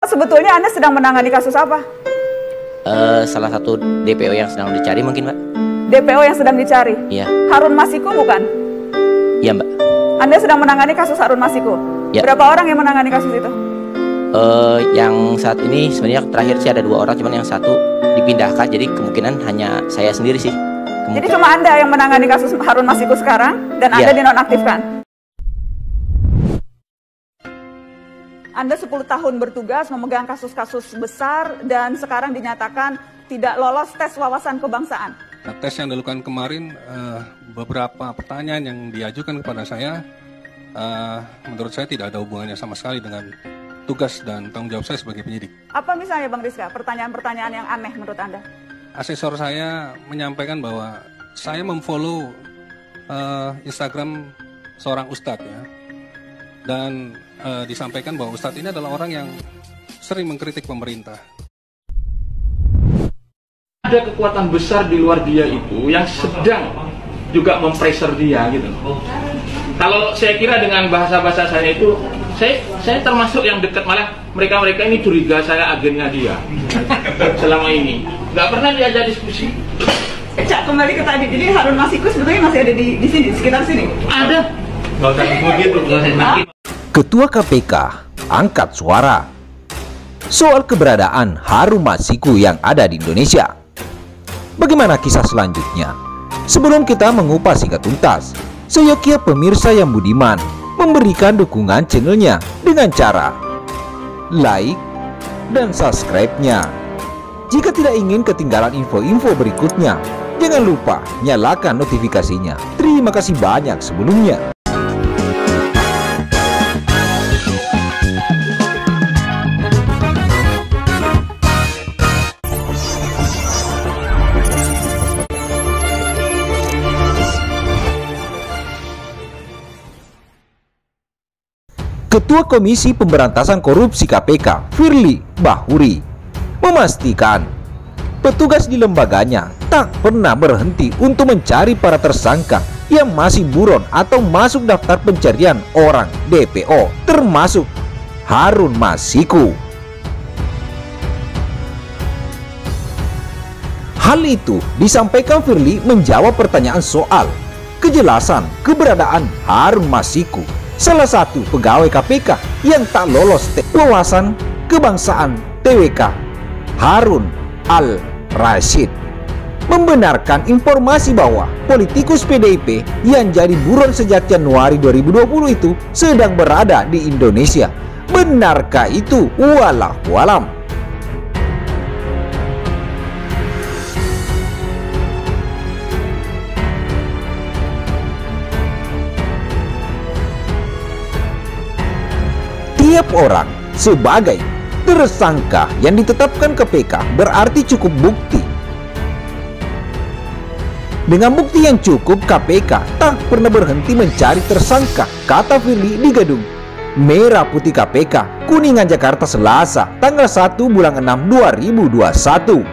Sebetulnya Anda sedang menangani kasus apa? Salah satu DPO yang sedang dicari mungkin, Mbak. DPO yang sedang dicari? Iya. Harun Masiku bukan? Iya, Mbak. Anda sedang menangani kasus Harun Masiku? Ya. Berapa orang yang menangani kasus itu? Yang saat ini sebenarnya terakhir sih ada 2 orang, cuman yang satu dipindahkan, jadi kemungkinan hanya saya sendiri sih. Jadi cuma Anda yang menangani kasus Harun Masiku sekarang dan Anda dinonaktifkan? Anda 10 tahun bertugas memegang kasus-kasus besar dan sekarang dinyatakan tidak lolos tes wawasan kebangsaan. Nah, tes yang dilakukan kemarin, beberapa pertanyaan yang diajukan kepada saya, menurut saya tidak ada hubungannya sama sekali dengan tugas dan tanggung jawab saya sebagai penyidik. Apa misalnya Bang Rizka, pertanyaan-pertanyaan yang aneh menurut Anda? Asesor saya menyampaikan bahwa saya memfollow Instagram seorang ustadz ya, dan disampaikan bahwa ustadz ini adalah orang yang sering mengkritik pemerintah. Ada kekuatan besar di luar dia itu yang sedang juga mempressure dia gitu. Kalau saya kira dengan bahasa-bahasa saya itu, saya termasuk yang dekat, malah mereka ini curiga saya agennya dia selama ini. Nggak pernah diajak diskusi. Cak, kembali ke tadi, jadi Harun Masiku sebetulnya masih ada di sini, sekitar sini? Ada. Nggak usah begitu, nggak usah makin. Ketua KPK angkat suara soal keberadaan Harun Masiku yang ada di Indonesia. Bagaimana kisah selanjutnya? Sebelum kita mengupas hingga tuntas, seyogyanya pemirsa yang budiman memberikan dukungan channelnya dengan cara like dan subscribe-nya. Jika tidak ingin ketinggalan info-info berikutnya, jangan lupa nyalakan notifikasinya. Terima kasih banyak sebelumnya. Ketua Komisi Pemberantasan Korupsi KPK, Firly Bahuri, memastikan petugas di lembaganya tak pernah berhenti untuk mencari para tersangka yang masih buron atau masuk daftar pencarian orang DPO, termasuk Harun Masiku. Hal itu disampaikan Firly menjawab pertanyaan soal kejelasan keberadaan Harun Masiku, salah satu pegawai KPK yang tak lolos tes wawasan kebangsaan TWK. Harun Al-Rashid membenarkan informasi bahwa politikus PDIP yang jadi buron sejak Januari 2020 itu sedang berada di Indonesia. Benarkah itu? Wallahu alam. Tiap orang sebagai tersangka yang ditetapkan KPK berarti cukup bukti. Dengan bukti yang cukup, KPK tak pernah berhenti mencari tersangka, kata Firly di gedung Merah Putih KPK, Kuningan, Jakarta, Selasa, tanggal 1 bulan 6 2021.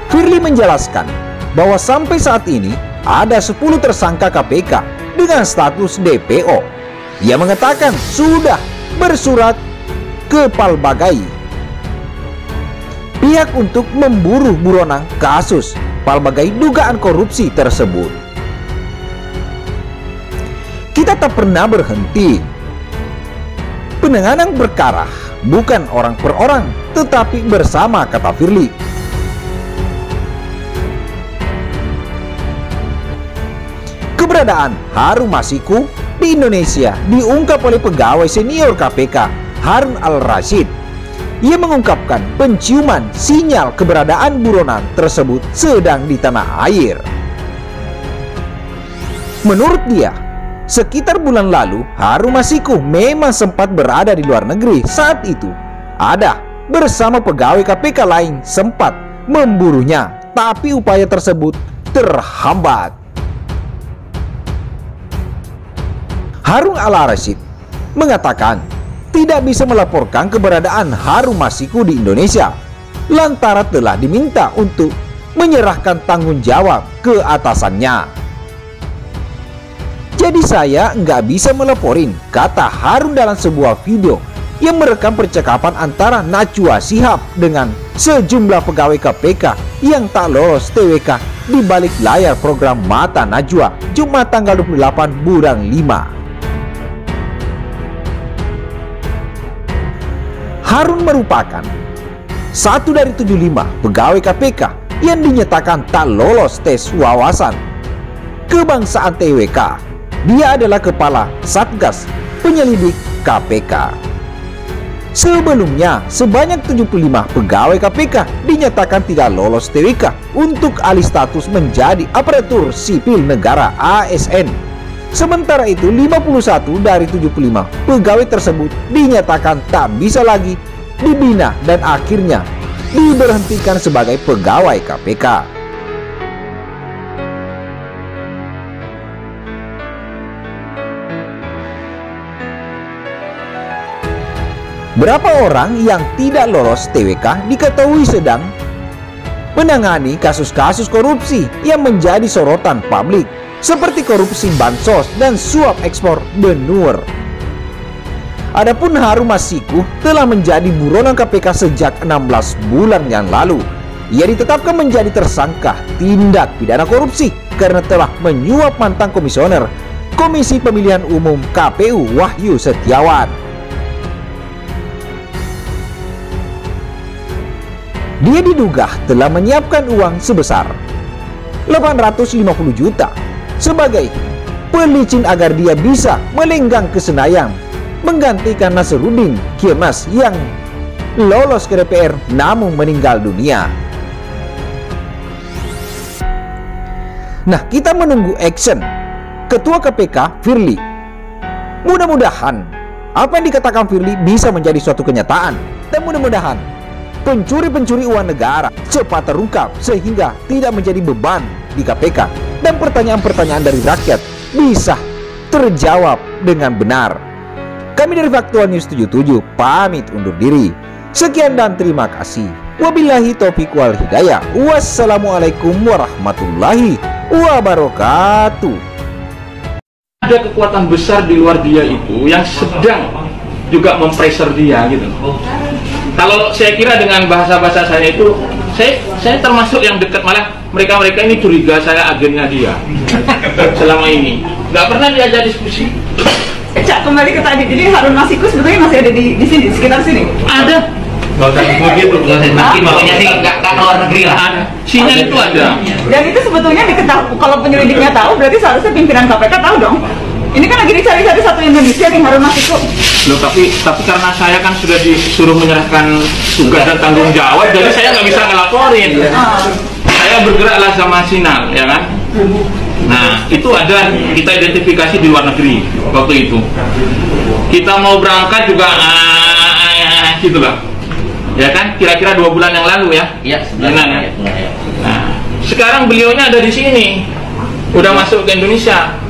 Firly menjelaskan bahwa sampai saat ini ada 10 tersangka KPK dengan status DPO. Ia mengatakan sudah bersurat ke Palbagai pihak untuk memburu buronan kasus Palbagai dugaan korupsi tersebut. Kita tak pernah berhenti. Penanganan perkara bukan orang per orang, tetapi bersama, kata Firly. Keberadaan Harun Masiku di Indonesia diungkap oleh pegawai senior KPK, Harun Al-Rashid. Ia mengungkapkan penciuman sinyal keberadaan buronan tersebut sedang di tanah air. Menurut dia, sekitar bulan lalu Harun Masiku memang sempat berada di luar negeri. Saat itu ada bersama pegawai KPK lain sempat memburunya, tapi upaya tersebut terhambat. Harun Al-Rashid mengatakan tidak bisa melaporkan keberadaan Harun Masiku di Indonesia lantaran telah diminta untuk menyerahkan tanggung jawab ke atasannya. Jadi saya nggak bisa melaporin, kata Harun dalam sebuah video yang merekam percakapan antara Najwa Shihab dengan sejumlah pegawai KPK yang tak lolos TWK di balik layar program Mata Najwa Jumat tanggal 28 bulan 5. Harun merupakan satu dari 75 pegawai KPK yang dinyatakan tak lolos tes wawasan kebangsaan TWK. Dia adalah kepala Satgas Penyelidik KPK. Sebelumnya, sebanyak 75 pegawai KPK dinyatakan tidak lolos TWK untuk alih status menjadi aparatur sipil negara ASN. Sementara itu, 51 dari 75 pegawai tersebut dinyatakan tak bisa lagi dibina dan akhirnya diberhentikan sebagai pegawai KPK. Berapa orang yang tidak lolos TWK diketahui sedang menangani kasus-kasus korupsi yang menjadi sorotan publik, seperti korupsi bansos dan suap ekspor benur. Adapun Harun Masiku telah menjadi buronan KPK sejak 16 bulan yang lalu. Ia ditetapkan menjadi tersangka tindak pidana korupsi karena telah menyuap mantan komisioner Komisi Pemilihan Umum KPU Wahyu Setiawan. Dia diduga telah menyiapkan uang sebesar 850 juta sebagai pelicin agar dia bisa melenggang ke Senayan menggantikan Nasruddin Kemas yang lolos ke DPR namun meninggal dunia. Nah, kita menunggu action Ketua KPK Firly. Mudah-mudahan apa yang dikatakan Firly bisa menjadi suatu kenyataan, dan mudah-mudahan pencuri-pencuri uang negara cepat terungkap sehingga tidak menjadi beban di KPK dan pertanyaan-pertanyaan dari rakyat bisa terjawab dengan benar. Kami dari Faktual News 77 pamit undur diri. Sekian dan terima kasih. Wabillahi taufiq wal hidayah. Wassalamualaikum warahmatullahi wabarakatuh. Ada kekuatan besar di luar dia itu yang sedang juga mempressure dia gitu. Kalau saya kira dengan bahasa-bahasa saya itu, saya termasuk yang dekat, malah mereka-mereka ini curiga saya agennya dia selama ini. Nggak pernah diajak diskusi. Cak, kembali ke tadi, jadi Harun Masiku sebetulnya masih ada di sini, di sekitar sini? Ada. Nggak usah begitu, nggak usah makin, makanya sih nggak keluar negeri lah. Ada. Sinyal itu ada. Dan itu sebetulnya diketahui, kalau penyelidiknya tahu, berarti seharusnya pimpinan KPK tahu dong. Ini kan lagi dicari-cari satu Indonesia nih, Harun Masiku. Loh, tapi karena saya kan sudah disuruh menyerahkan tugas dan tanggung jawab, jadi saya nggak bisa ngelaporin. Saya bergeraklah sama Sinal, ya kan? Nah, itu ada kita identifikasi di luar negeri waktu itu. Kita mau berangkat juga, gitu lah. Ya kan? Kira-kira 2 bulan yang lalu ya? Iya, sebenarnya. Nah, sekarang beliaunya ada di sini. Udah masuk ke Indonesia,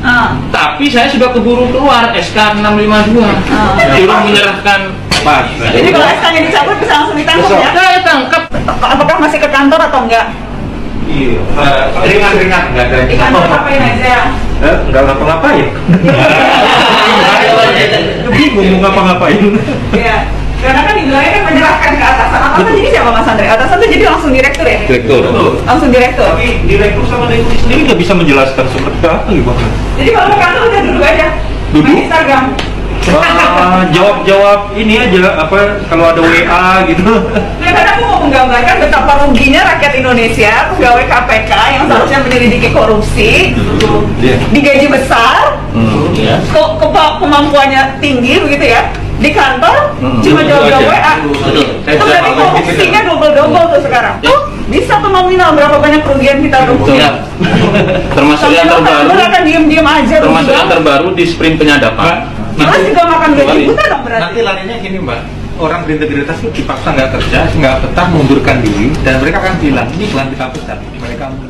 tapi saya sudah keburu keluar SK 652, suruh menyerahkan. Jadi kalau SK-nya dicabut bisa langsung ditangkap ya? Saya tangkap. Apakah masih ke kantor atau enggak? Iya, ringan-ringan, nggak ada. Di kantor ngapain aja? Nggak ngapa-ngapain. Bingung mau ngapa-ngapain. Iya. Karena kan dibilangnya kan menyerahkan ke atasan. Atasan jadi siapa Mas Andre? Atasan tuh jadi langsung direktur ya? Direktur. Langsung direktur. Tapi direktur sama direktur sendiri nggak bisa menjelaskan seperti apa gimana. Jadi kalau ke kantor udah duduk aja. Duduk? Main Instagram. Jawab ini aja, apa kalau ada WA gitu. Ya kan aku mau menggambarkan betapa ruginya rakyat Indonesia, pegawai KPK yang seharusnya menyelidiki korupsi, digaji besar, kemampuannya tinggi begitu ya, di kantor cuma jawab-jawab WA. Itu berarti korupsinya double-double tuh sekarang. Tuh bisa tuh nominal berapa banyak kerugian kita tuh. Termasuk yang terbaru. Akan diem-diem aja. Termasuk yang terbaru di sprint penyadapan. Terus juga makan gaji buta dong berarti. Nanti larinya gini Mbak, orang berintegritas itu dipaksa nggak kerja, nggak betah, mundurkan diri, dan mereka akan bilang ini bukan kita pecat, mereka mundur.